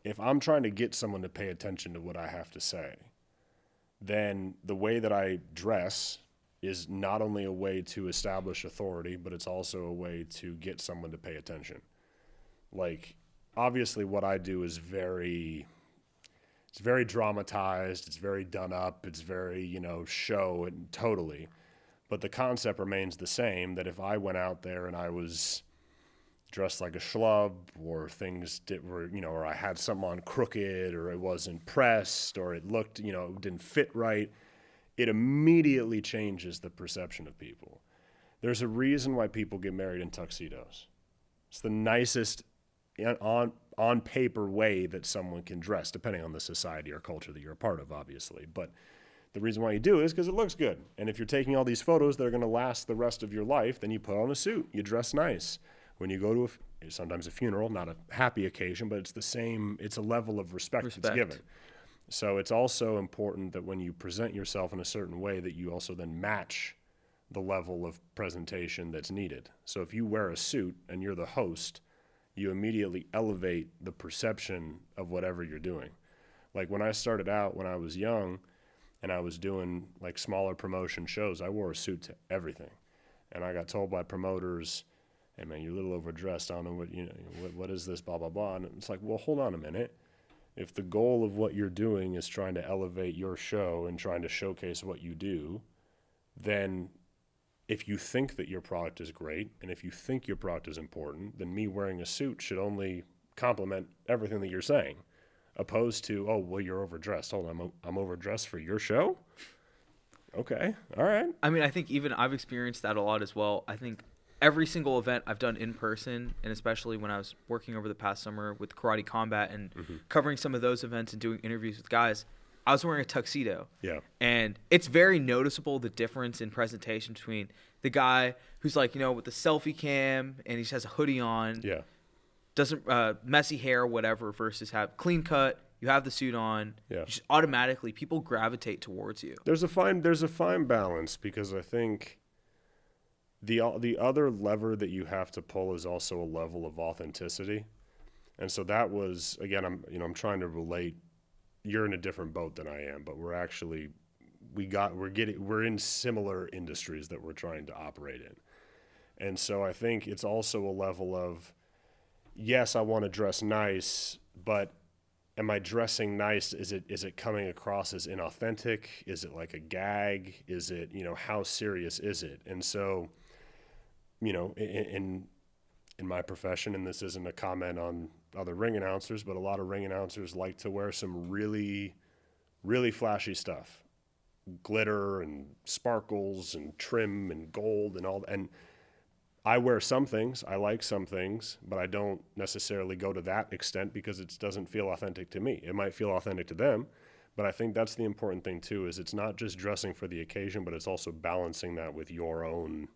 if I'm trying to get someone to pay attention to what I have to say, then the way that I dress is not only a way to establish authority, but it's also a way to get someone to pay attention. Like, obviously what I do is very dramatized, it's very done up, it's very, show and totally. But the concept remains the same, that if I went out there and I was dressed like a schlub, or or I had something on crooked, or it wasn't pressed, or it looked, didn't fit right, it immediately changes the perception of people. There's a reason why people get married in tuxedos. It's the nicest on paper way that someone can dress, depending on the society or culture that you're a part of, obviously. But the reason why you do it is because it looks good. And if you're taking all these photos that are going to last the rest of your life, then you put on a suit, you dress nice. When you go to sometimes a funeral, not a happy occasion, but it's a level of respect that's given. So it's also important that when you present yourself in a certain way, that you also then match the level of presentation that's needed. So if you wear a suit and you're the host, you immediately elevate the perception of whatever you're doing. Like when I started out when I was young and I was doing like smaller promotion shows, I wore a suit to everything. And I got told by promoters, hey man, you're a little overdressed. I don't know what is this, blah, blah, blah. And it's like, well, hold on a minute. If the goal of what you're doing is trying to elevate your show and trying to showcase what you do, then if you think that your product is great and if you think your product is important, then me wearing a suit should only complement everything that you're saying, opposed to, oh, well, you're overdressed. Hold on, I'm overdressed for your show? Okay, all right. I mean, I think even I've experienced that a lot as well. I think every single event I've done in person, and especially when I was working over the past summer with Karate Combat and covering some of those events and doing interviews with guys, I was wearing a tuxedo. Yeah. And it's very noticeable, the difference in presentation between the guy who's like, with the selfie cam and he just has a hoodie on. Yeah. Doesn't messy hair, whatever, versus have clean cut. You have the suit on. Yeah. Just automatically people gravitate towards you. There's a fine balance, because I think the other lever that you have to pull is also a level of authenticity. And so that was, again, I'm trying to relate. You're in a different boat than I am, but we're in similar industries that we're trying to operate in. And so I think it's also a level of, yes, I want to dress nice, but am I dressing nice? Is it coming across as inauthentic? Is it like a gag? Is it, how serious is it? And so, in my profession, and this isn't a comment on other ring announcers, but a lot of ring announcers like to wear some really, really flashy stuff, glitter and sparkles and trim and gold and all. And I wear some things, I like some things, but I don't necessarily go to that extent because it doesn't feel authentic to me. It might feel authentic to them, but I think that's the important thing too, is it's not just dressing for the occasion, but it's also balancing that with your own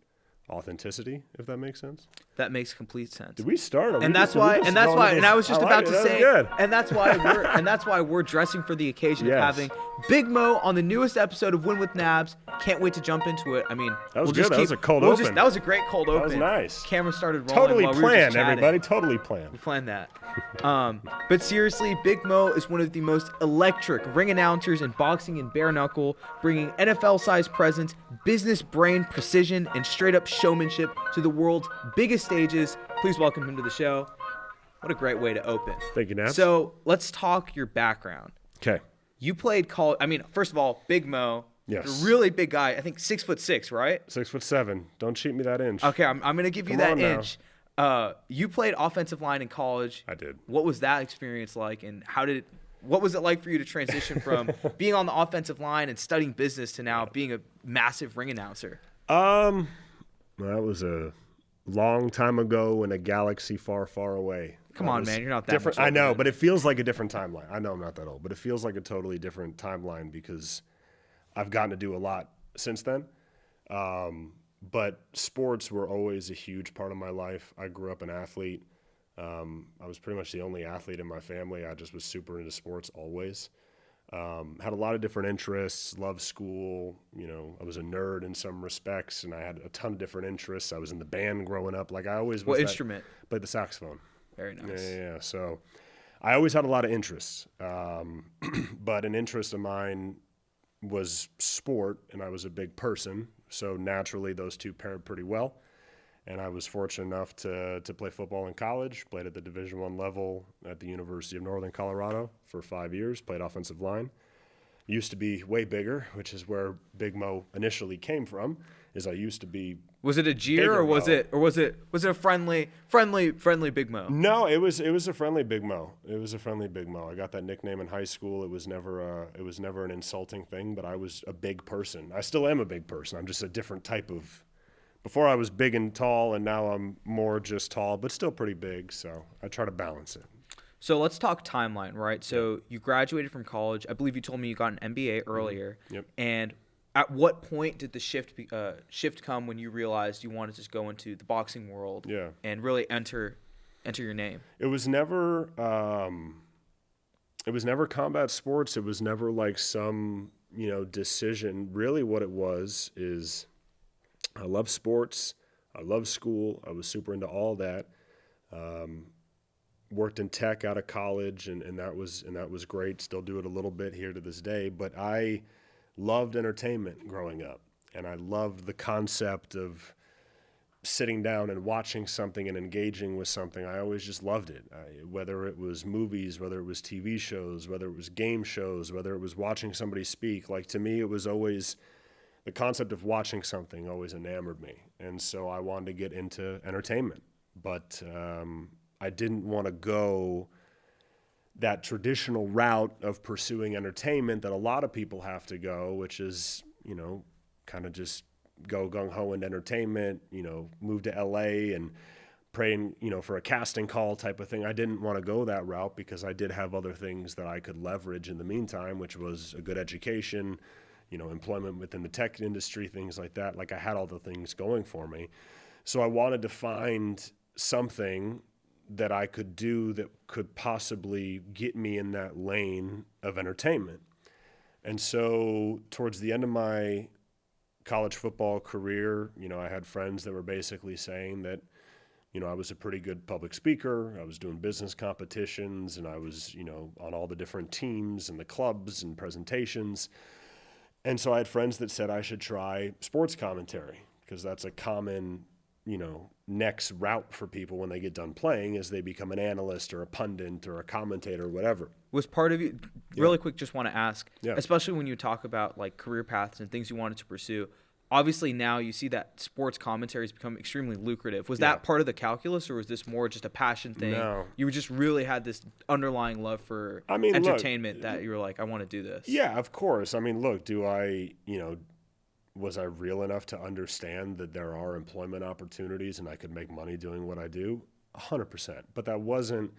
authenticity, if that makes sense. That makes complete sense. Did we start? And that's why I was just about to say, and that's why we're dressing for the occasion of having Big Mo on the newest episode of Win With Nabs. Can't wait to jump into it. I mean, that was good. That was a cold open. That was a great cold open. That was nice. Camera started rolling. Totally while planned, we were just everybody. Totally planned. We planned that. But seriously, Big Mo is one of the most electric ring announcers in boxing and bare-knuckle, bringing NFL-sized presence, business brain precision, and straight-up showmanship to the world's biggest stages. Please welcome him to the show. What a great way to open. Thank you, Nabs. So let's talk your background. Okay. You played college. I mean, first of all, Big Mo. Yes. A really big guy. I think 6'6", right? 6'7". Don't cheat me that inch. Okay, I'm going to give you that inch. You played offensive line in college. I did. What was that experience like, and what was it like for you to transition from being on the offensive line and studying business to now being a massive ring announcer? That was a long time ago in a galaxy far, far away. Come on, man. You're not that different. Much older, I know, man. but it feels like a different timeline. I know I'm not that old, but it feels like a totally different timeline because I've gotten to do a lot since then. But sports were always a huge part of my life. I grew up an athlete. I was pretty much the only athlete in my family. I just was super into sports always. Had a lot of different interests, loved school. I was a nerd in some respects, and I had a ton of different interests. I was in the band growing up. Like I always was. What instrument? Played the saxophone. Very nice. Yeah. So I always had a lot of interests, but an interest of mine was sport, and I was a big person, so naturally those two paired pretty well. And I was fortunate enough to play football in college, played at the Division I level at the University of Northern Colorado for 5 years, played offensive line. Used to be way bigger, which is where Big Mo initially came from. Is I used to be. Was it a jeer or was it a friendly Big Mo? No, it was a friendly Big Mo. It was a friendly Big Mo. I got that nickname in high school. It was never an insulting thing, but I was a big person. I still am a big person. I'm just a different type of. Before I was big and tall, and now I'm more just tall, but still pretty big. So I try to balance it. So let's talk timeline, right? So you graduated from college. I believe you told me you got an MBA earlier. Yep. And at what point did the shift come when you realized you wanted to just go into the boxing world and really enter your name? It was never combat sports. It was never like some, decision. Really what it was is I love sports. I love school. I was super into all that. Worked in tech out of college, and that was great. Still do it a little bit here to this day. But I loved entertainment growing up, and I loved the concept of sitting down and watching something and engaging with something. I always just loved it. Whether it was movies, whether it was TV shows, whether it was game shows, whether it was watching somebody speak. Like to me, it was always the concept of watching something always enamored me, and so I wanted to get into entertainment, but. I didn't want to go that traditional route of pursuing entertainment that a lot of people have to go, which is, kind of just go gung-ho into entertainment, move to LA and praying, for a casting call type of thing. I didn't want to go that route because I did have other things that I could leverage in the meantime, which was a good education, employment within the tech industry, things like that. Like I had all the things going for me. So I wanted to find something that I could do that could possibly get me in that lane of entertainment. And so towards the end of my college football career, I had friends that were basically saying that, I was a pretty good public speaker. I was doing business competitions, and I was, on all the different teams and the clubs and presentations. And so I had friends that said I should try sports commentary because that's a common next route for people when they get done playing is they become an analyst or a pundit or a commentator or whatever. Was part of you, really quick, just want to ask, Yeah. especially when you talk about like career paths and things you wanted to pursue, obviously now you see that sports commentary has become extremely lucrative. Was that part of the calculus, or was this more just a passion thing? No. You just really had this underlying love for entertainment that you were like, I want to do this. Yeah, of course. I mean, look, was I real enough to understand that there are employment opportunities and I could make money doing what I do? 100%. But that wasn't,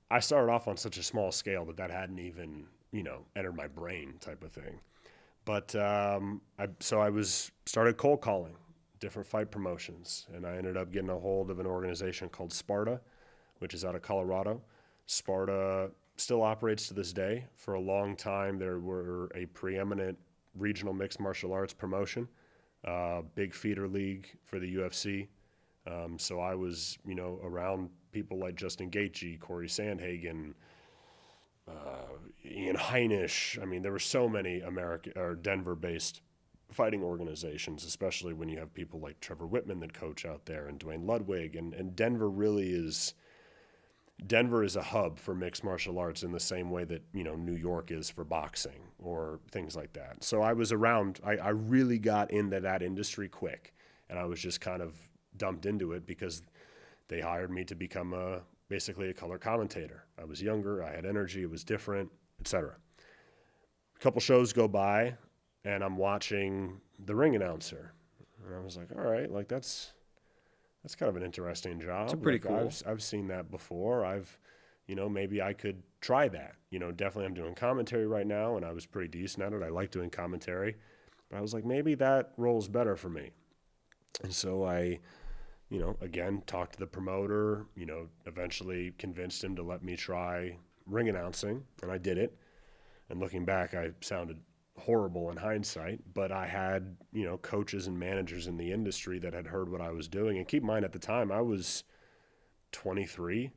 I started off on such a small scale that hadn't even, entered my brain type of thing. But I started cold calling different fight promotions, and I ended up getting a hold of an organization called Sparta, which is out of Colorado. Sparta still operates to this day. For a long time, there were a preeminent regional mixed martial arts promotion, big feeder league for the UFC. So I was, around people like Justin Gaethje, Corey Sandhagen, Ian Heinisch. I mean, there were so many Denver-based fighting organizations, especially when you have people like Trevor Whitman that coach out there and Dwayne Ludwig. And Denver really is a hub for mixed martial arts in the same way that, New York is for boxing or things like that. So I was around, I really got into that industry quick, and I was just kind of dumped into it because they hired me to become basically a color commentator. I was younger, I had energy, it was different, etc. A couple shows go by, and I'm watching the ring announcer. And I was like, all right, like that's kind of an interesting job. It's pretty cool. I've seen that before. Maybe I could try that. Definitely I'm doing commentary right now, and I was pretty decent at it. I like doing commentary. But I was like, maybe that role's better for me. And so I, again, talked to the promoter, eventually convinced him to let me try ring announcing, and I did it. And looking back, I sounded horrible in hindsight, but I had, coaches and managers in the industry that had heard what I was doing. And keep in mind, at the time, I was 23.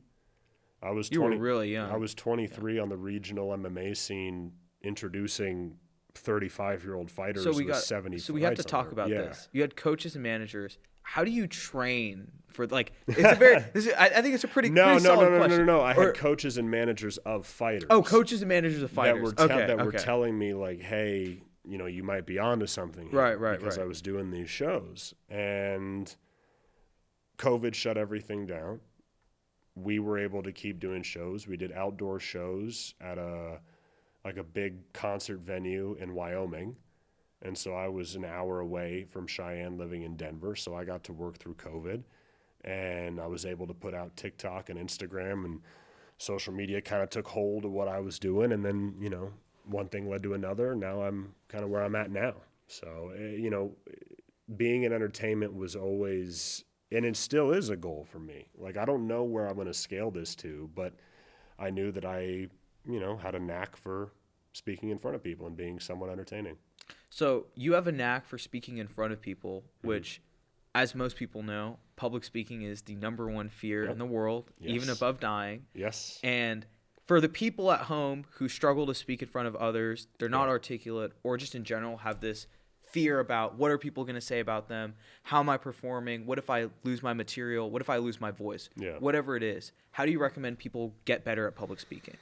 I was You were really young. I was 23 on the regional MMA scene, introducing 35-year-old fighters with 70 So we have to fights talk under. about Yeah. this. You had coaches and managers. How do you train for, like, it's a very I think it's a pretty solid question. No. I had coaches and managers of fighters. Oh, coaches and managers of fighters. That were telling me, like, hey, you know, you might be onto something here. Right. Because I was doing these shows. And COVID shut everything down. We were able to keep doing shows. We did outdoor shows at a big concert venue in Wyoming. And so I was an hour away from Cheyenne, living in Denver. So I got to work through COVID, and I was able to put out TikTok and Instagram, and social media kind of took hold of what I was doing. And then, you know, one thing led to another. Now I'm kind of where I'm at now. So, you know, being in entertainment was always, and it still is, a goal for me. Like, I don't know where I'm going to scale this to, but I knew that I, you know, had a knack for speaking in front of people and being somewhat entertaining. So you have a knack for speaking in front of people, which, as most people know, public speaking is the number one fear in the world, even above dying. Yes. And for the people at home who struggle to speak in front of others, they're not articulate, or just in general have this fear about what are people going to say about them? How am I performing? What if I lose my material? What if I lose my voice? Yeah. Whatever it is. How do you recommend people get better at public speaking?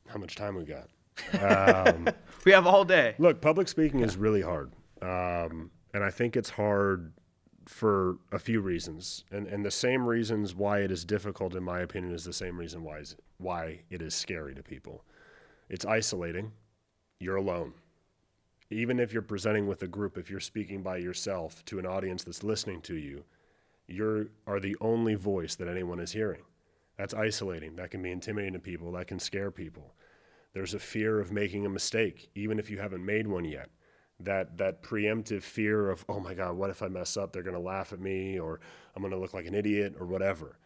How much time we got? We have all day. Look, public speaking is really hard. And I think it's hard for a few reasons. And the same reasons why it is difficult, in my opinion, is the same reason why it is scary to people. It's isolating. You're alone. Even if you're presenting with a group, if you're speaking by yourself to an audience that's listening to you, you are the only voice that anyone is hearing. That's isolating. That can be intimidating to people. That can scare people. There's a fear of making a mistake, even if you haven't made one yet. That preemptive fear of, oh my God, what if I mess up? They're going to laugh at me, or I'm going to look like an idiot, or whatever.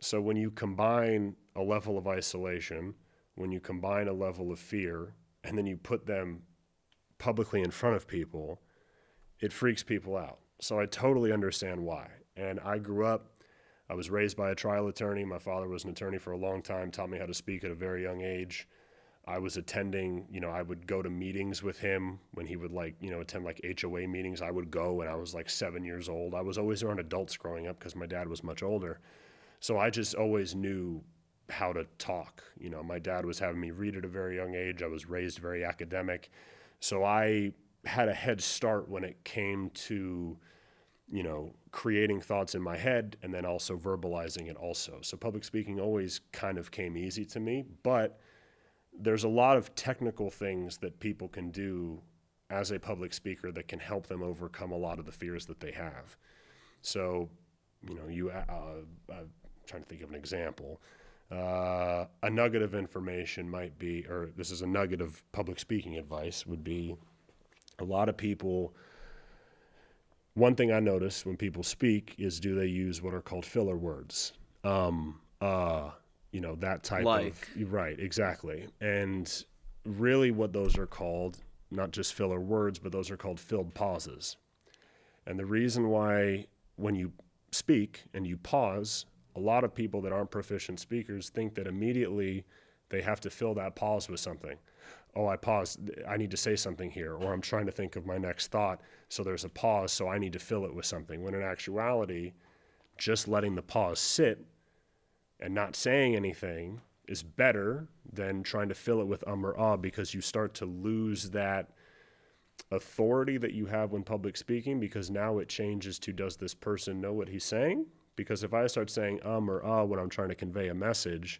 So when you combine a level of isolation, when you combine a level of fear, and then you put them publicly in front of people, it freaks people out. So I totally understand why. And I was raised by a trial attorney. My father was an attorney for a long time, taught me how to speak at a very young age. I was attending, you know, I would go to meetings with him when he would, like, you know, attend like HOA meetings. I would go when I was like 7 years old. I was always around adults growing up because my dad was much older. So I just always knew how to talk. You know, my dad was having me read at a very young age. I was raised very academic. So I had a head start when it came to, you know, creating thoughts in my head and then also verbalizing it also. So public speaking always kind of came easy to me, but there's a lot of technical things that people can do as a public speaker that can help them overcome a lot of the fears that they have. So, you know, I'm trying to think of an example. A nugget of information might be, or this is a nugget of public speaking advice, would be a lot of people, one thing I notice when people speak is, do they use what are called filler words? You know, that type of, right, exactly. And really what those are called, not just filler words, but those are called filled pauses. And the reason why when you speak and you pause, a lot of people that aren't proficient speakers think that immediately they have to fill that pause with something. Oh, I paused, I need to say something here, or I'm trying to think of my next thought, so there's a pause, so I need to fill it with something. When in actuality, just letting the pause sit and not saying anything is better than trying to fill it with or because you start to lose that authority that you have when public speaking, because now it changes to, does this person know what he's saying? Because if I start saying or when I'm trying to convey a message,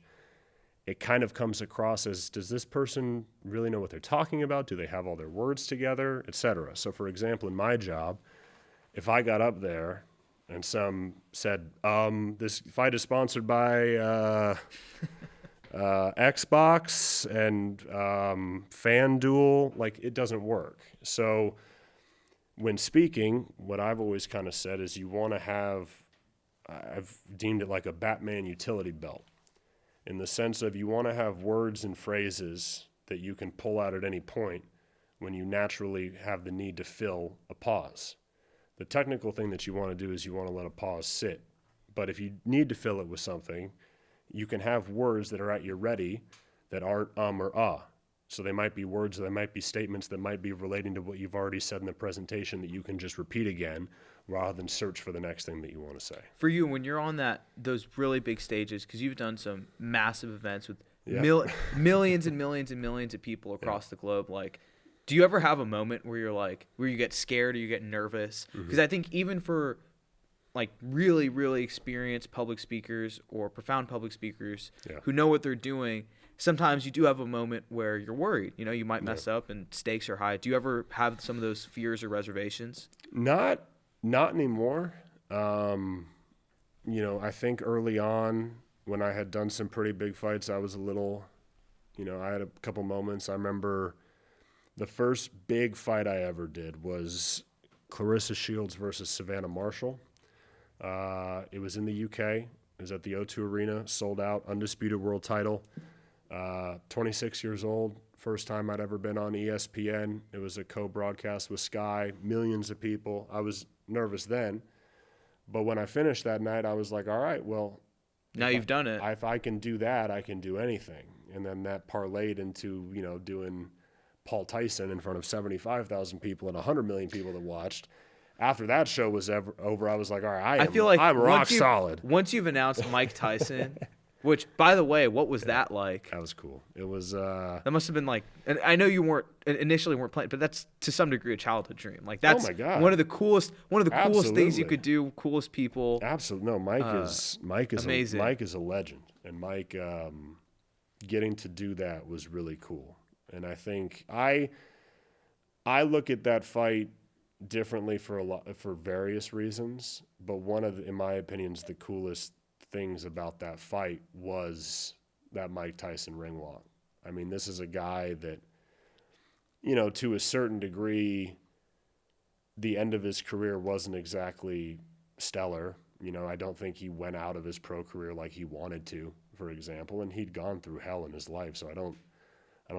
it kind of comes across as, does this person really know what they're talking about? Do they have all their words together, etc.? So for example, in my job, if I got up there and some said, this fight is sponsored by Xbox and FanDuel, like, it doesn't work. So when speaking, what I've always kind of said is you want to have, I've deemed it like a Batman utility belt, in the sense of you want to have words and phrases that you can pull out at any point when you naturally have the need to fill a pause. The technical thing that you want to do is you want to let a pause sit. But if you need to fill it with something, you can have words that are at your ready that aren't or ah. So they might be words, they might be statements that might be relating to what you've already said in the presentation that you can just repeat again rather than search for the next thing that you want to say. For you, when you're on those really big stages, because you've done some massive events with millions and millions and millions of people across the globe, like, do you ever have a moment where you get scared or you get nervous? Because I think even for like really, really experienced public speakers or profound public speakers who know what they're doing, sometimes you do have a moment where you're worried. You know, you might mess up and stakes are high. Do you ever have some of those fears or reservations? Not anymore. You know, I think early on when I had done some pretty big fights, I was a little, you know, I had a couple moments. I remember the first big fight I ever did was Clarissa Shields versus Savannah Marshall. It was in the UK. It was at the O2 Arena, sold out, undisputed world title. 26 years old, first time I'd ever been on ESPN. It was a co-broadcast with Sky, millions of people. I was nervous then, but when I finished that night, I was like, all right, well, now you've done it. If I can do that, I can do anything. And then that parlayed into, you know, doing Paul Tyson in front of 75,000 people and 100 million people that watched. After that show was over, I was like, all right, I feel like I'm rock solid. Once you've announced Mike Tyson, which, by the way, what was that like? That was cool. It was. That must have been like, and I know you initially weren't playing, but that's to some degree a childhood dream. Like that's one of the coolest things you could do. Coolest people. Absolutely. No, Mike is amazing. Mike is a legend, and Mike getting to do that was really cool. And I think I I look at that fight differently for various reasons, but one of in my opinion, the coolest things about that fight was that Mike Tyson ring walk. I mean, this is a guy that, you know, to a certain degree, the end of his career wasn't exactly stellar. You know, I don't think he went out of his pro career like he wanted to, for example, and he'd gone through hell in his life. So I don't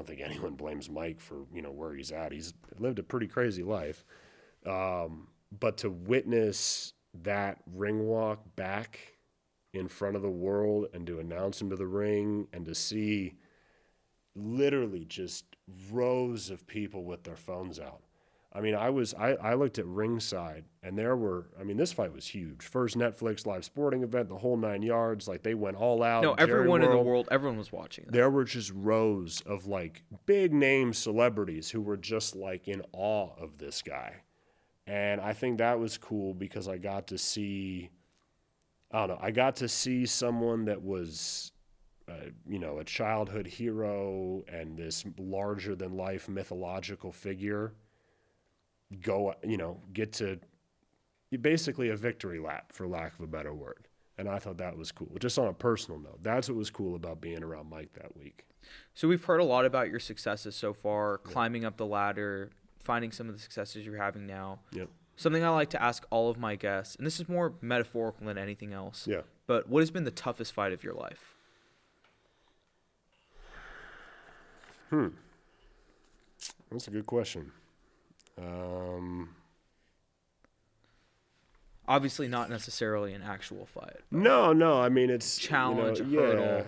think anyone blames Mike for, you know, where he's at. He's lived a pretty crazy life. But to witness that ring walk back in front of the world and to announce him to the ring and to see literally just rows of people with their phones out. I mean, I looked at ringside and this fight was huge. First Netflix live sporting event, the whole 9 yards. Like, they went all out. No, everyone in the world, everyone was watching that. There were just rows of like big name celebrities who were just like in awe of this guy. And I think that was cool because I got to see someone that was, a childhood hero and this larger than life mythological figure get to basically a victory lap, for lack of a better word. And I thought that was cool. Just on a personal note, that's what was cool about being around Mike that week. So we've heard a lot about your successes so far, climbing up the ladder, finding some of the successes you're having now. Yep. Something I like to ask all of my guests, and this is more metaphorical than anything else. Yeah. But what has been the toughest fight of your life? That's a good question. Obviously not necessarily an actual fight. No. I mean, it's challenge, hurdle.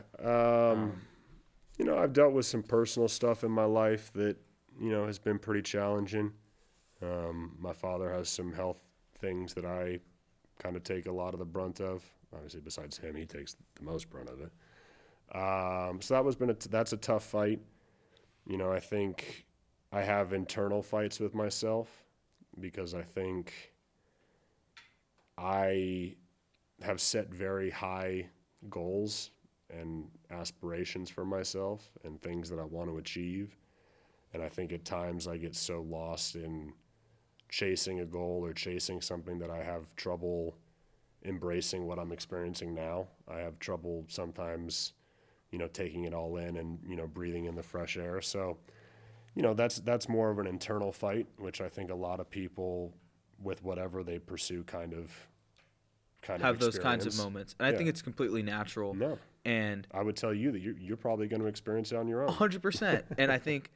I've dealt with some personal stuff in my life that, has been pretty challenging. My father has some health things that I kind of take a lot of the brunt of. Obviously, besides him, he takes the most brunt of it. So that's a tough fight. I think I have internal fights with myself because I think I have set very high goals and aspirations for myself and things that I want to achieve. And I think at times I get so lost in chasing a goal or chasing something that I have trouble embracing what I'm experiencing now. I have trouble sometimes, taking it all in and, breathing in the fresh air. So, that's more of an internal fight, which I think a lot of people with whatever they pursue kind of have those kinds of moments. And I think it's completely natural. No. And I would tell you that you're probably going to experience it on your own. 100%. And I think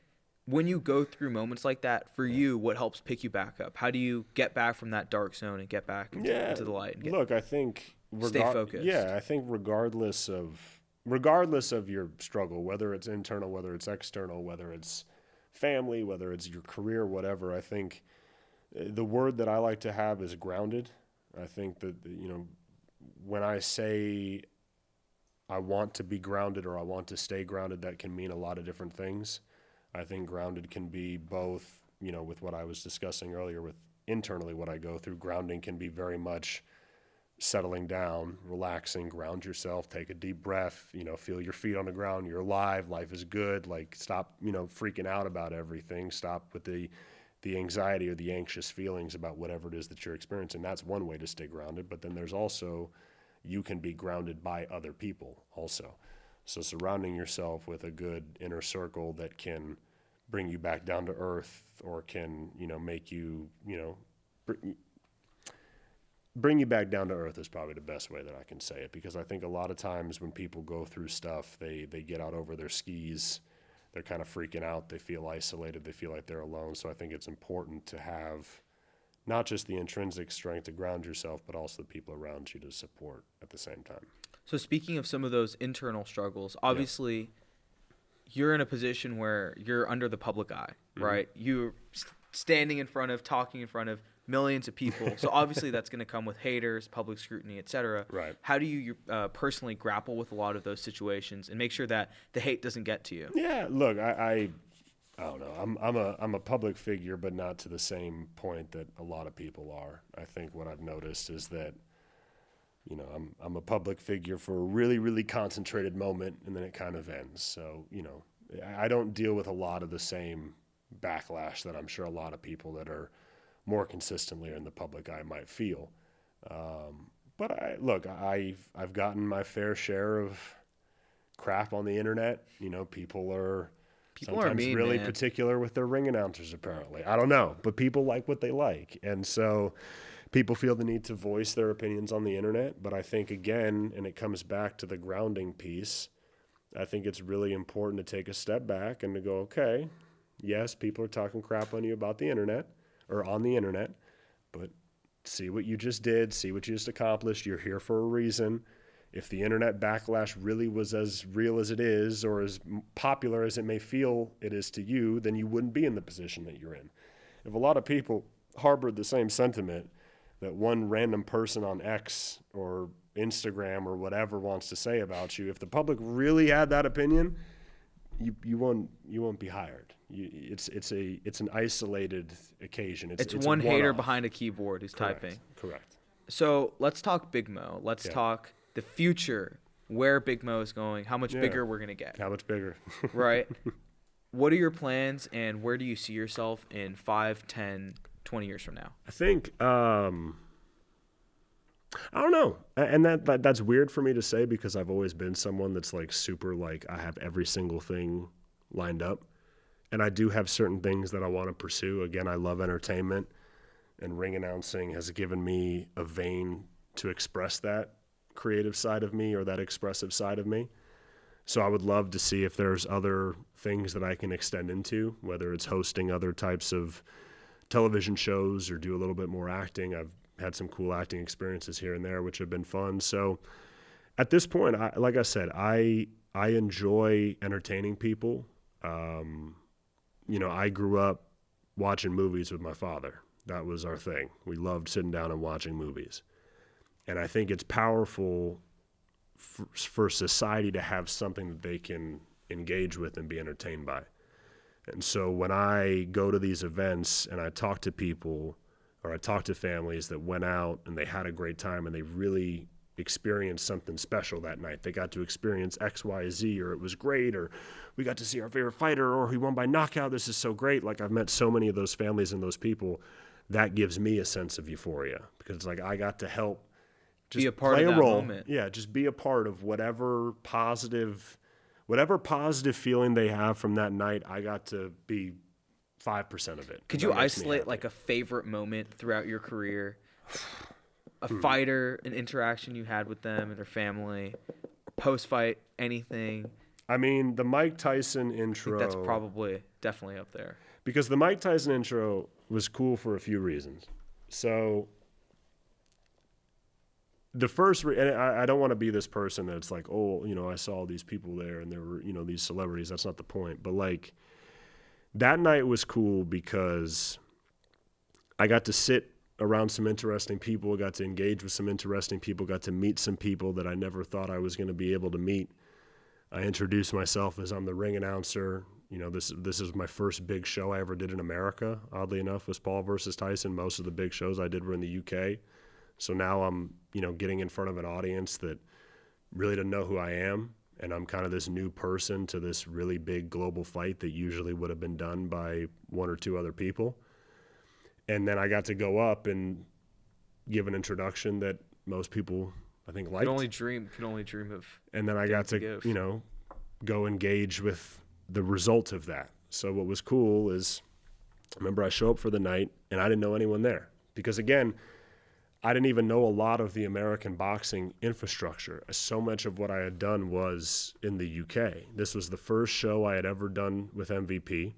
when you go through moments like that, for you, what helps pick you back up? How do you get back from that dark zone and get back into the light? Look, I think stay focused. Yeah, I think regardless of regardless of your struggle, whether it's internal, whether it's external, whether it's family, whether it's your career, whatever, I think the word that I like to have is grounded. I think that, when I say I want to be grounded or I want to stay grounded, that can mean a lot of different things. I think grounded can be both, with what I was discussing earlier with internally what I go through. Grounding can be very much settling down, relaxing, ground yourself, take a deep breath, feel your feet on the ground, you're alive, life is good, like stop, freaking out about everything, stop with the anxiety or the anxious feelings about whatever it is that you're experiencing. That's one way to stay grounded, but then there's also, you can be grounded by other people also. So surrounding yourself with a good inner circle that can bring you back down to earth or can, make you, bring you back down to earth is probably the best way that I can say it, because I think a lot of times when people go through stuff, they get out over their skis, they're kind of freaking out, they feel isolated, they feel like they're alone. So I think it's important to have not just the intrinsic strength to ground yourself, but also the people around you to support at the same time. So speaking of some of those internal struggles, obviously you're in a position where you're under the public eye, right? You're standing in front of, talking in front of millions of people. So obviously that's going to come with haters, public scrutiny, etc. Right. How do you personally grapple with a lot of those situations and make sure that the hate doesn't get to you? Yeah, look, I don't know. I'm a public figure, but not to the same point that a lot of people are. I think what I've noticed is that, I'm a public figure for a really, really concentrated moment, and then it kind of ends. So, I don't deal with a lot of the same backlash that I'm sure a lot of people that are more consistently in the public eye might feel. But I've gotten my fair share of crap on the internet. People are sometimes mean, really man. particular with their ring announcers, apparently. I don't know, but people like what they like. And so people feel the need to voice their opinions on the internet. But I think, again, and it comes back to the grounding piece, I think it's really important to take a step back and to go, okay, yes, people are talking crap on you about the internet or on the internet, but see what you just did, see what you just accomplished. You're here for a reason. If the internet backlash really was as real as it is or as popular as it may feel it is to you, then you wouldn't be in the position that you're in. If a lot of people harbored the same sentiment that one random person on X or Instagram or whatever wants to say about you, if the public really had that opinion, you won't be hired. It's an isolated occasion. It's one a hater one-off. behind a keyboard who's typing. Correct. So let's talk Big Mo. Let's talk the future, where Big Mo is going, how much bigger we're going to get. How much bigger? Right? What are your plans, and where do you see yourself in 5, 10, 20 years from now? I think, I don't know. And that's weird for me to say because I've always been someone that's like super, like I have every single thing lined up. And I do have certain things that I want to pursue. Again, I love entertainment, and ring announcing has given me a vein to express that creative side of me or that expressive side of me. So I would love to see if there's other things that I can extend into, whether it's hosting other types of television shows or do a little bit more acting. I've had some cool acting experiences here and there, which have been fun. So at this point, like I said, I enjoy entertaining people. I grew up watching movies with my father. That was our thing. We loved sitting down and watching movies. And I think it's powerful for society to have something that they can engage with and be entertained by. And so when I go to these events and I talk to people or I talk to families that went out and they had a great time and they really experienced something special that night. They got to experience X, Y, Z, or it was great, or we got to see our favorite fighter, or he won by knockout. This is so great. Like I've met so many of those families and those people. That gives me a sense of euphoria because it's like I got to help just be a part play of a that role. moment. Yeah, just be a part of whatever positive feeling they have from that night. I got to be 5% of it. Could you isolate like a favorite moment throughout your career? A fighter, an interaction you had with them and their family, post-fight, anything? I mean, the Mike Tyson intro. I think that's definitely up there. Because the Mike Tyson intro was cool for a few reasons. So the first, and I don't want to be this person that's like, oh, you know, I saw these people there and there were, you know, these celebrities. That's not the point. But like that night was cool because I got to sit around some interesting people, got to engage with some interesting people, got to meet some people that I never thought I was going to be able to meet. I introduced myself as I'm the ring announcer. You know, this is my first big show I ever did in America, oddly enough, was Paul versus Tyson. Most of the big shows I did were in the UK. So now I'm, you know, getting in front of an audience that really didn't know who I am. And I'm kind of this new person to this really big global fight that usually would have been done by one or two other people. And then I got to go up and give an introduction that most people, I think, liked. Can only dream of. And then I got to, give. you know, go engage with the result of that. So what was cool is, remember I show up for the night and I didn't know anyone there. Because again, I didn't even know a lot of the American boxing infrastructure. So much of what I had done was in the UK. This was the first show I had ever done with MVP.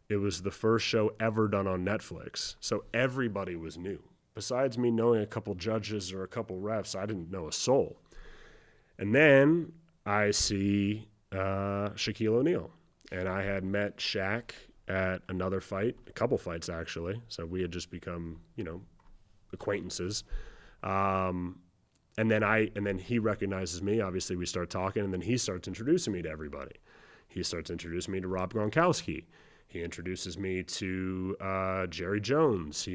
It was the first show ever done on Netflix. So everybody was new. Besides me knowing a couple judges or a couple refs, I didn't know a soul. And then I see Shaquille O'Neal. And I had met Shaq at another fight, a couple fights actually. So we had just become, you know, acquaintances. And then he recognizes me. Obviously we start talking, and then he starts introducing me to everybody. He starts introducing me to Rob Gronkowski. He introduces me to Jerry Jones.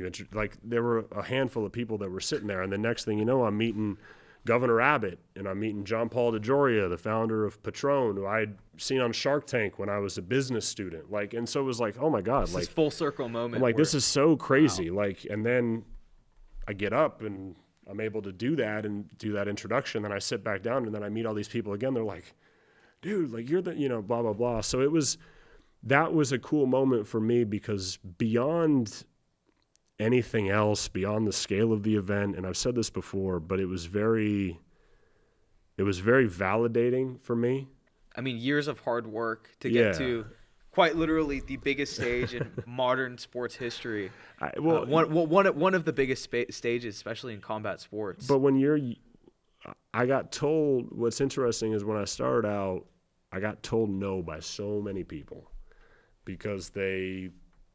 There were a handful of people that were sitting there, and the next thing you know, I'm meeting Governor Abbott, and I'm meeting John Paul DeJoria, the founder of Patron, who I had seen on Shark Tank when I was a business student. And so it was like, oh my God, this is full circle moment. I'm like, this is so crazy. Wow. And then I get up and I'm able to do that and do that introduction. Then I sit back down and then I meet all these people again. They're like, dude, like you're the, you know, blah, blah, blah. So that was a cool moment for me because beyond anything else, beyond the scale of the event, and I've said this before, but it was very validating for me. I mean, years of hard work to get to quite literally the biggest stage in modern sports history. One of the biggest stages, especially in combat sports. But I got told, what's interesting is when I started out, I got told no by so many people because they,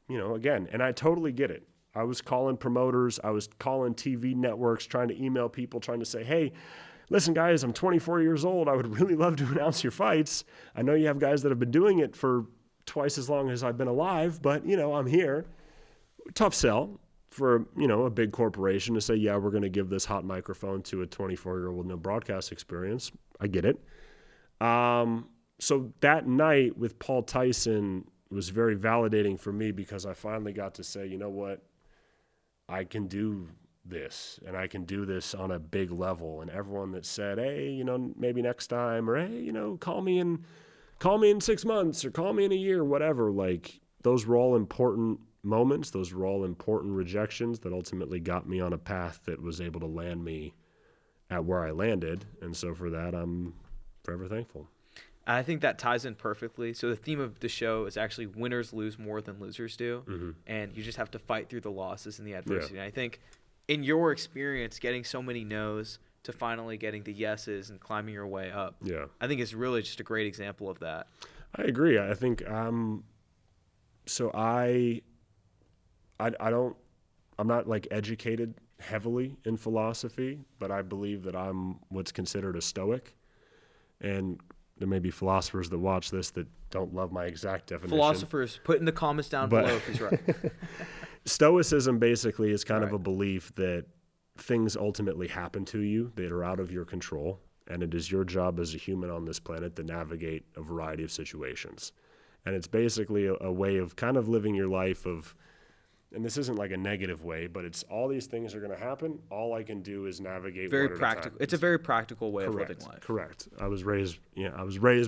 you know, again, and I totally get it. I was calling promoters, I was calling TV networks, trying to email people, trying to say, hey, listen, guys, I'm 24 years old. I would really love to announce your fights. I know you have guys that have been doing it for twice as long as I've been alive, but, you know, I'm here. Tough sell for, you know, a big corporation to say, yeah, we're going to give this hot microphone to a 24-year-old with no broadcast experience. I get it. So that night with Paul Tyson was very validating for me because I finally got to say, you know what, I can do this, and I can do this on a big level. And everyone that said, hey, you know, maybe next time, or hey, you know, call me in 6 months or call me in a year, whatever. Like, those were all important moments. Those were all important rejections that ultimately got me on a path that was able to land me at where I landed. And so for that, I'm forever thankful. I think that ties in perfectly. So the theme of the show is actually winners lose more than losers do. Mm-hmm. And you just have to fight through the losses and the adversity. Yeah. And I think in your experience, getting so many no's to finally getting the yeses and climbing your way up, I think is really just a great example of that. I agree. I think so I'm not like educated heavily in philosophy, but I believe that I'm what's considered a stoic. And there may be philosophers that watch this that don't love my exact definition. Philosophers, put in the comments down below if he's right. Stoicism basically is kind of a belief that things ultimately happen to you that are out of your control, and it is your job as a human on this planet to navigate a variety of situations. And it's basically a way of kind of living your life of, and this isn't like a negative way, but it's all these things are going to happen. All I can do is navigate. Very practical. It's a very practical way of living life. Correct. I was raised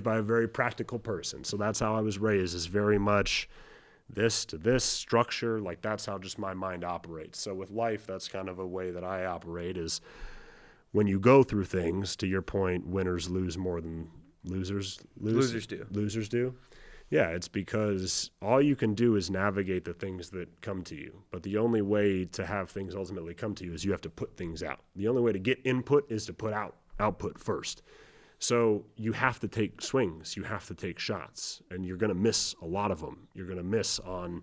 by a very practical person. So that's how I was raised, is very much this to this structure. Like, that's how just my mind operates. So with life, that's kind of a way that I operate, is when you go through things, to your point, winners lose more than losers do. Yeah, it's because all you can do is navigate the things that come to you. But the only way to have things ultimately come to you is you have to put things out. The only way to get input is to put out output first. So you have to take swings, you have to take shots, and you're going to miss a lot of them. You're going to miss on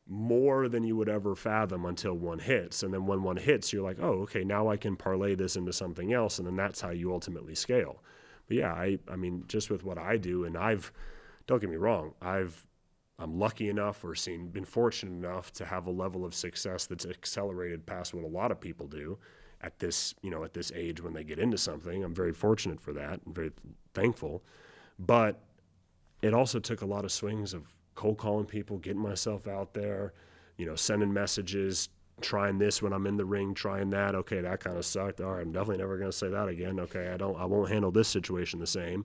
more than you would ever fathom until one hits. And then when one hits, you're like, oh, okay, now I can parlay this into something else. And then that's how you ultimately scale. But yeah, I mean, just with what I do, and don't get me wrong, I'm lucky enough or been fortunate enough to have a level of success that's accelerated past what a lot of people do at this age when they get into something. I'm very fortunate for that and very thankful. But it also took a lot of swings of cold calling people, getting myself out there, sending messages, trying this when I'm in the ring, trying that. Okay, that kind of sucked. All right, I'm definitely never going to say that again. Okay, I won't handle this situation the same.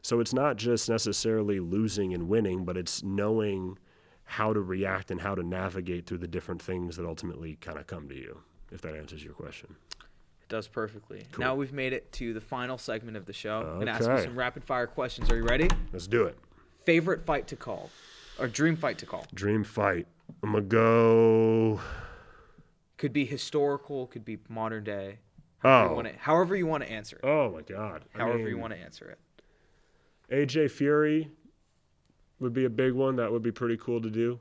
So it's not just necessarily losing and winning, but it's knowing how to react and how to navigate through the different things that ultimately kind of come to you, if that answers your question. It does perfectly. Cool. Now we've made it to the final segment of the show. I'm going to Okay. ask you some rapid fire questions. Are you ready? Let's do it. Favorite fight to call or dream fight to call? Dream fight. I'm going to go. Could be historical, could be modern day. Oh. However you want to answer it. Oh, my God. However you want to answer it. AJ Fury would be a big one. That would be pretty cool to do.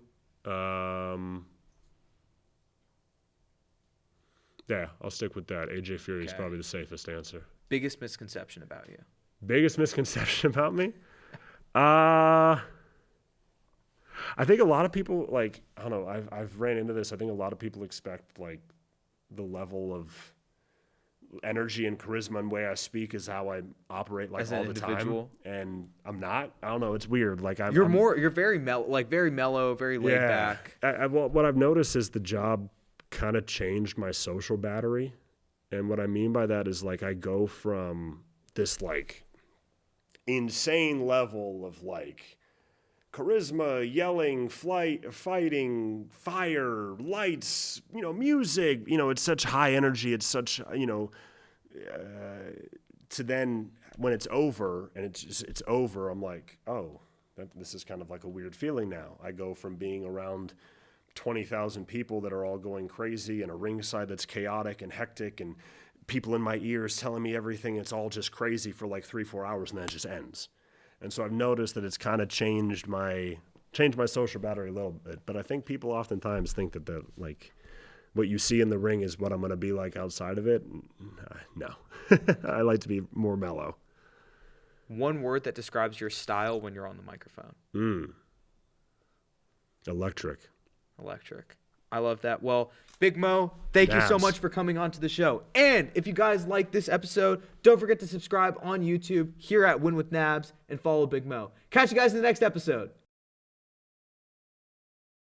Yeah, I'll stick with that. AJ Fury is probably the safest answer. Biggest misconception about you? Biggest misconception about me? I think a lot of people, I don't know, I've ran into this. I think a lot of people expect, the level of energy and charisma and way I speak is how I operate, As all an the individual? time. And I'm not. I don't know. It's weird. You're very mellow, very laid back. Well, what I've noticed is the job kind of changed my social battery. And what I mean by that is, I go from this, insane level of, charisma, yelling, fighting, fire, lights, music, it's such high energy. It's such, to then when it's over and it's over, I'm like, oh, this is kind of like a weird feeling now. I go from being around 20,000 people that are all going crazy and a ringside that's chaotic and hectic and people in my ears telling me everything. It's all just crazy for 3-4 hours and then it just ends. And so I've noticed that it's kind of changed my social battery a little bit. But I think people oftentimes think that what you see in the ring is what I'm going to be like outside of it. No, I like to be more mellow. One word that describes your style when you're on the microphone. Electric. I love that. Well, Big Mo, thank you so Nabs. much for coming on to the show. And if you guys like this episode, don't forget to subscribe on YouTube here at Win With Nabs and follow Big Mo. Catch you guys in the next episode.